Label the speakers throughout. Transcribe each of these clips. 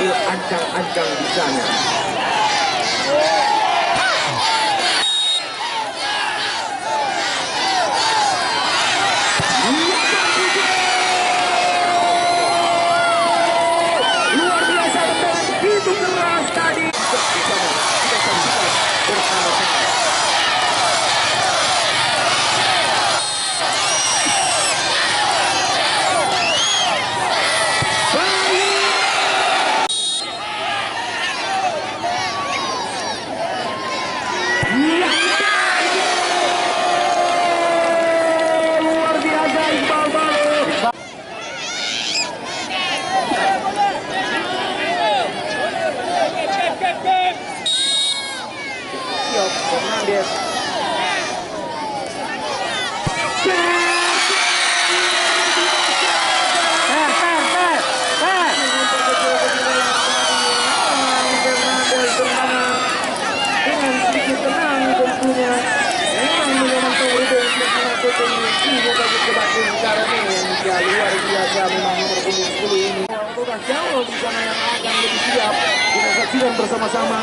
Speaker 1: sambil ancang-ancang di sana. Luar biasa begitu keras tadi. Fernandes. Dengan sedikit tenang tentunya. Memang memantau berubah untuk luar biasa memang nomor punggung 10 ini. Sudah jauh di sana yang akan lebih siap. Kita saksikan bersama-sama.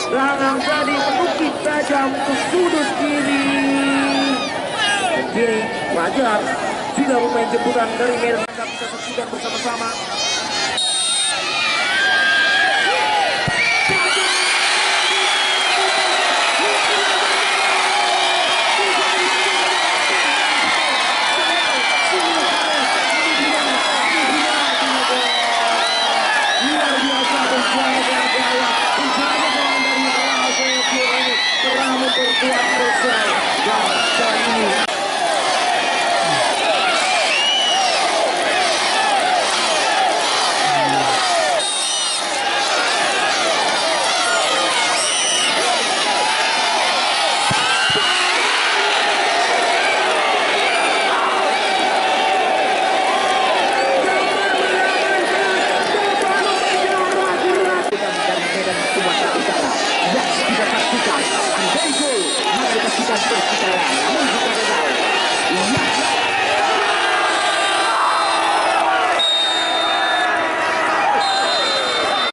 Speaker 1: Serangan tadi menukik tajam ke sudut kiri. Kini Fajar sudah pemain jemputan dari Medan. Kita bisa saksikan bersama-sama. Kuat bersama